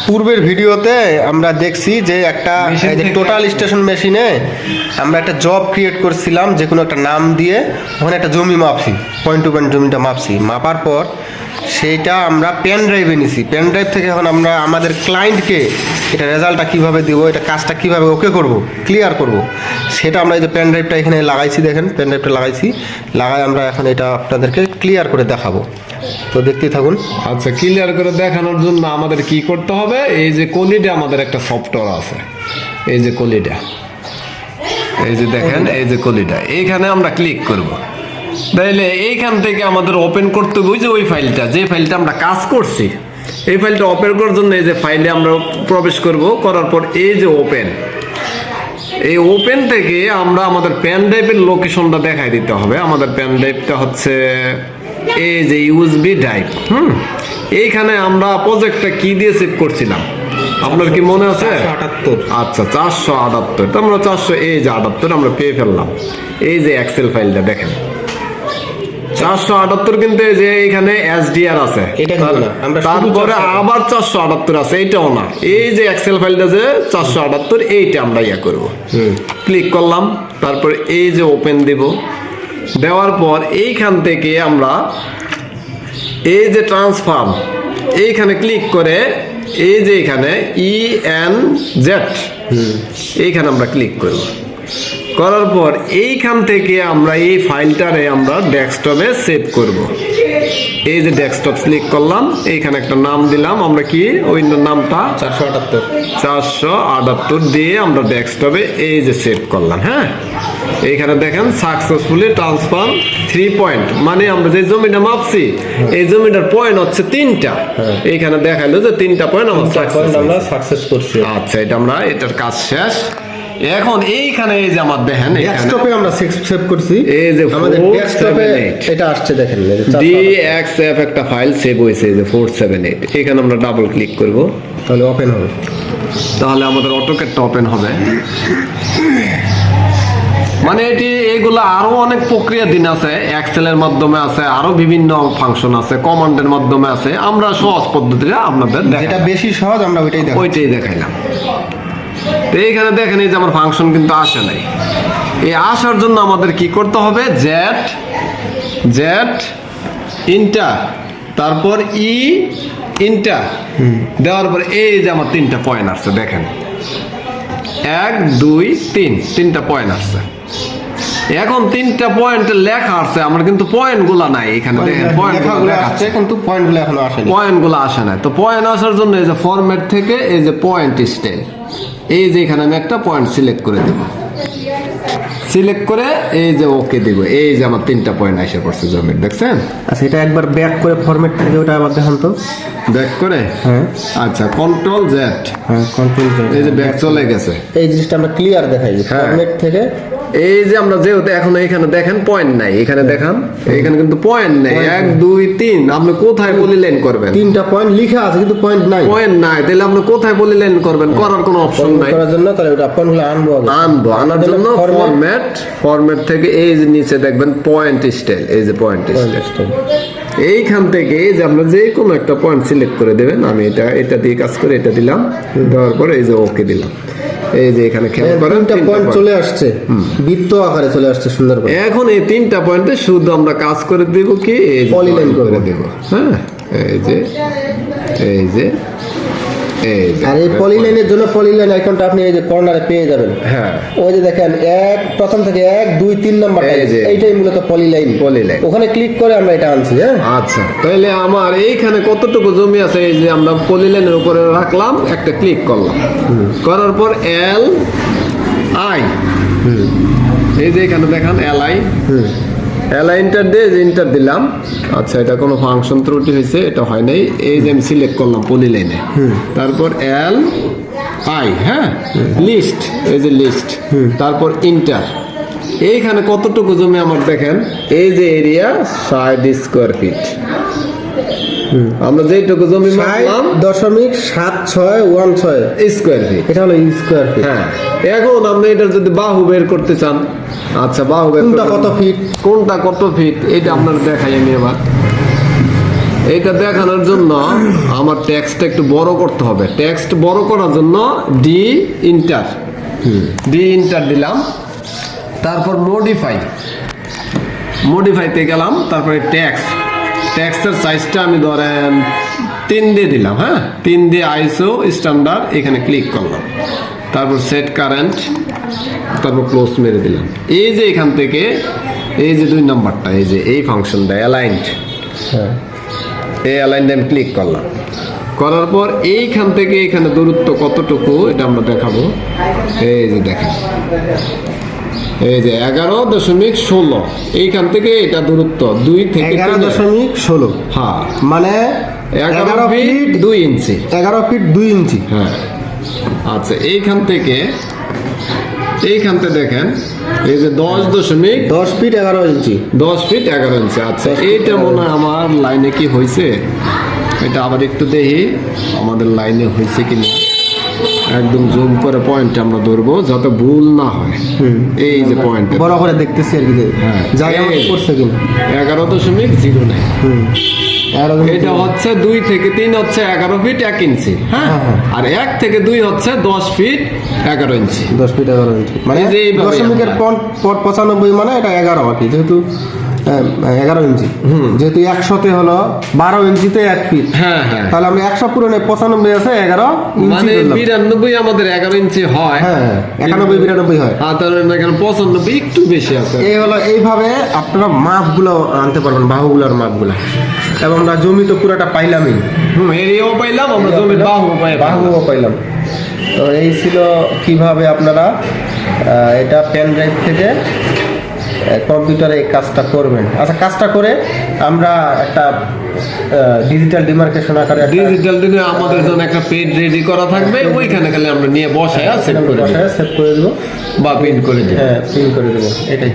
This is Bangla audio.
পূর্বের ভিডিওতে আমরা দেখছি যে একটা টোটাল স্টেশন মেশিনে আমরা একটা জব ক্রিয়েট করছিলাম, যে কোনো একটা নাম দিয়ে ওখানে একটা জমি মাপছি, পয়েন্ট টু পয়েন্ট জমিটা মাপছি, মাপার পর সেইটা আমরা পেন ড্রাইভে নিছি। পেন ড্রাইভ থেকে এখন আমরা আমাদের ক্লায়েন্টকে এটা রেজাল্টটা কীভাবে দেবো, এটা কাজটা কীভাবে ওকে করব, ক্লিয়ার করব, সেটা আমরা এই যে পেন ড্রাইভটা এখানে লাগাইছি, দেখেন পেন ড্রাইভটা লাগাইছি, লাগাই আমরা এখন এটা আপনাদেরকে ক্লিয়ার করে দেখাবো। তো দেখতেই থাকুন। আচ্ছা, ক্লিয়ার করে দেখানোর জন্য আমাদের কি করতে হবে, এই যে কলিডা আমাদের একটা সফটওয়্যার আছে, এই যে কলিডা, এই যে দেখেন এই যে কলিডা, এইখানে আমরা ক্লিক করব। তাইলে এইখান থেকে আমাদের ওপেন করতে হবে যে ওই ফাইলটা, যে ফাইলটা আমরা কাজ করছি, এই ফাইলটা ওপেন করার জন্য এই যে ফাইলে আমরা প্রবেশ করব। করার পর এই যে ওপেন, এই ওপেন থেকে আমরা আমাদের পেন ড্রাইভের লোকেশনটা দেখাই দিতে হবে। আমাদের পেন ড্রাইভটা হচ্ছে এই যে ইউএসবি ড্রাইভ। এইখানে আমরা প্রজেক্টটা কি দিয়ে সেভ করছিলাম আপনার কি মনে আছে? 478। আচ্ছা, 478। তো আমরা 400 এই যে 78 আমরা পেয়ে ফেললাম। এই যে এক্সেল ফাইলটা দেখেন 478, কিন্তু এই যে এখানে এসডিআর আছে, তারপরে আবার 478 আছে, এইটাও না। এই যে এক্সেল ফাইলটা যে 478, এইটা আমরা ইয়া করব, ক্লিক করলাম। তারপরে এই যে ওপেন দিব, দেওয়ার পর এইখান থেকে আমরা এই যে ট্রান্সফার্ম, এইখানে ক্লিক করে এই যে এখানে ENZ, এইখানে আমরা ক্লিক করব। করার পর এইখান থেকে আমরা এই ফাইলটারে আমরা ডেস্কটপে সেভ করব। এই যে ডেস্কটপ ক্লিক করলাম, এইখানে একটা নাম দিলাম আমরা, কি ওই নামটা 478 দিয়ে আমরা ডেস্কটপে এই যে সেভ করলাম। হ্যাঁ, এইখানে দেখেন সাকসেসফুলি ট্রান্সফার 3 পয়েন্ট, মানে আমরা যে জমিটা মাপছি এই জমিটার পয়েন্ট হচ্ছে 3টা। এইখানে দেখাইলো যে 3টা পয়েন্ট আমরা সাকসেস করছি। আচ্ছা, এটা আমরা এটার কাজ শেষ। এখন এইখানে এই যে আমার দেখেন ডেস্কটপে আমরা সেভ করছি, এই যে আমাদের ডেস্কটপে এটা আসছে, দেখেন DXF একটা ফাইল সেভ হয়েছে, এই যে 478। এখানে আমরা ডাবল ক্লিক করব, তাহলে ওপেন হবে, তাহলে আমাদের অটোক্যাডটা ওপেন হবে। মানে এইগুলো আরো অনেক প্রক্রিয়া দিন আছে, এক্সেলের মাধ্যমে আছে, আরো বিভিন্ন ফাংশন আছে, কমান্ডের মাধ্যমে আছে। আমরা সহজ পদ্ধতিটা আপনাদের যেটা বেশি সহজ আমরা ওইটাই দেখাইলাম। তো এইখানে দেখেন এই যে আমার ফাংশন কিন্তু আসে নাই। এই আসার জন্য আমাদের কি করতে হবে, জেড ইন্টার, তারপর ইন্টার দেওয়ার পরে এই যে আমার 3টা পয়েন্ট আসছে, দেখেন 1 2 3, 3টা পয়েন্ট আসছে। এখন 3টা পয়েন্ট লেখা আসছে, আমার কিন্তু পয়েন্ট গুলা নাই। এখানে দেখেন পয়েন্টগুলো আসছে, কিন্তু পয়েন্টগুলো এখনো আসেনি, পয়েন্টগুলো আসে না। তো পয়েন্ট আসার জন্য এই যে ফরম্যাট থেকে এই যে পয়েন্ট স্টাইল, এই যে এখানে আমি একটা পয়েন্ট সিলেক্ট করে দেব, সিলেক্ট করে এই যে ওকে দেব। এই যে আমার 3টা পয়েন্ট এসে পড়ছে জমির, দেখছেন? আচ্ছা, এটা একবার ব্যাক করে ফরম্যাট থেকে ওটা আবার দেখান তো, ব্যাক করে। হ্যাঁ, আচ্ছা, কন্ট্রোল জেড, হ্যাঁ কন্ট্রোল জেড, এই যে ব্যাক চলে গেছে। এই জিনিসটা আমরা ক্লিয়ার দেখাই ফরম্যাট থেকে। এই যে আমরা যেহেতু এখন এখানে দেখেন পয়েন্ট নাই, এখানে দেখান এখানে কিন্তু পয়েন্ট নাই, 1 2 3। আপনি কোথায় পলিলাইন করবেন? 3টা পয়েন্ট লেখা আছে কিন্তু পয়েন্ট নাই, তাহলে আপনি কোথায় পলিলাইন করবেন? করার কোনো অপশন নাই। করার জন্য তাহলে ওটা পয়েন্টগুলো আনার জন্য ফরম্যাট থেকে এই যে নিচে দেখবেন পয়েন্ট স্টাইল, এই যে পয়েন্ট স্টাইল, এইখান থেকে এই যে আমরা যে কোনো একটা পয়েন্ট সিলেক্ট করে দেবেন। আমি এটা দিয়ে কাজ করে এটা দিলাম, দেওয়ার পরে এই যে ওকে দিলাম। এই যে এখানে খেয়াল করেন 3টা পয়েন্ট চলে আসছে, বৃত্ত আকারে চলে আসছে সুন্দর করে। এখন এই 3টা পয়েন্টে শুধু আমরা কাজ করে দেব কি, এই পলিলাইন করে দেব। হ্যাঁ, এই যে আর এই পলিলাইনের জন্য পলিলাইন আইকনটা আপনি এই যে কর্নারে পেয়ে যাবেন। হ্যাঁ, ওই যে দেখেন প্রথম থেকে 1 2 3 নাম্বার, এইটাই মূলত পলিলাইন। ওখানে ক্লিক করে আমরা এটা আনছি। হ্যাঁ, আচ্ছা, তাহলে আমার এইখানে কতটুকু জমি আছে, এই যে আমরা পলিলাইনের উপরে রাখলাম, একটা ক্লিক করলাম, করার পর LI, এই যে এখানে দেখেন LI, ইন্টার দিয়ে ইন্টার দিলাম। আচ্ছা, এটা কোনো ফাংশন ত্রুটি হয়েছে, এটা হয় নাই। এই যে আমি সিলেক্ট করলাম পলিলাইনে, তারপর LI, হ্যাঁ লিস্ট, এই যে লিস্ট, তারপর ইন্টার। এইখানে কতটুকু জমি আমার দেখেন, এই যে এরিয়া 60 স্কোয়ার ফিট। আমরা যেটুকু জমি মাপলাম 0.7616 স্কোয়ার ফিট, এটা হলো স্কোয়ার ফিট। হ্যাঁ, এখন আপনি এটার যদি বাহু বের করতে চান, আচ্ছা বাহু বের কোনটা কত ফিট, এটা আপনার দেখাই আমি এবার। এইটা দেখানোর জন্য আমার টেক্সটটা একটু বড় করতে হবে। টেক্সট বড় করার জন্য ডি ইন্টার দিলাম, তারপর মডিফাইতে গেলাম, তারপরে টেক্সটের সাইজটা আমি ধরেন 3 দিয়ে দিলাম। হ্যাঁ, 3 দিয়ে আইসো স্ট্যান্ডার্ড, এখানে ক্লিক করলাম, তারপর সেট কারেন্ট, তারপর ক্লোজ মেরে দিলাম। এই যে এখান থেকে এই যে 2 নাম্বারটা, এই যে এই ফাংশনটা অ্যালাইনড, এই অ্যালাইনড আমি ক্লিক করলাম, করার পর এইখান থেকে এখানে দূরত্ব কতটুকু এটা আমরা দেখাবো। এই যে দেখেন, এই যে 11.16, এইখান থেকে এটা দূরত্ব 2 থেকে 11.16, হ্যাঁ, মানে 11 ফিট 2 ইঞ্চি। 11 ফিট 2 ইঞ্চি। হ্যাঁ, আচ্ছা, এইখান থেকে দেখেন এই যে 10 ফিট 11 ইঞ্চি। 10 ফিট 11 ইঞ্চি। আচ্ছা, এইটা মনে হয় আমার লাইনে কি হয়েছে, এটা আবার একটু দেখি আমাদের লাইনে হয়েছে কিনা। একদম জুম করে পয়েন্ট আমরা ধরবো যাতে ভুল না হয়। এই যে পয়েন্ট বড় করে দেখতেছি আর কি, হ্যাঁ, জায়গা করছে কিনা। 11.09। এটা হচ্ছে 2 থেকে 3 হচ্ছে 11 ফিট 1 ইঞ্চি। হ্যাঁ, আর 1 থেকে 2 হচ্ছে 10 ফিট 11 ইঞ্চি। 10 ফিট 11 ইঞ্চি মানে এই যে এইভাবে দশমিকের পর 95, মানে এটা 11 আর কি, যেহেতু 11 ইঞ্চি, যেহেতু 100তে হলো 12 ইঞ্চিতে 1 ফিট। হ্যাঁ, তাহলে আমরা 100 পূরণে 95 আছে, 11 ইঞ্চি মানে ধরলাম। 92 আমাদের 11 ইঞ্চি হয়। হ্যাঁ, 91 92 হয়। হ্যাঁ, তাহলে এখানে 95 একটু বেশি আছে। এই হলো, এইভাবে আপনারা মাপগুলো আনতে পারবেন, বাহুগুলোর মাপগুলো। এবং আমরা জমি তো পুরোটা পাইলামই, এরিয়াও পাইলাম, আমরা জমির বাহুও পাইলাম। তো এই ছিল কিভাবে আপনারা এটা পেন ড্রাইভ থেকে কম্পিউটারে এই কাজটা করবেন। আচ্ছা, কাজটা করে আমরা একটা ডিজিটাল ডিমার্কেশন আকারে ডিজিটাল দিনে আমাদের জন্য একটা পেজ রেডি করা থাকবে, ওইখানে গেলে আমরা নিয়ে বসায় সেভ করে সেভ করে দেবো বা প্রিন্ট করে দেবো। হ্যাঁ, প্রিন্ট করে দেবো, এটাই।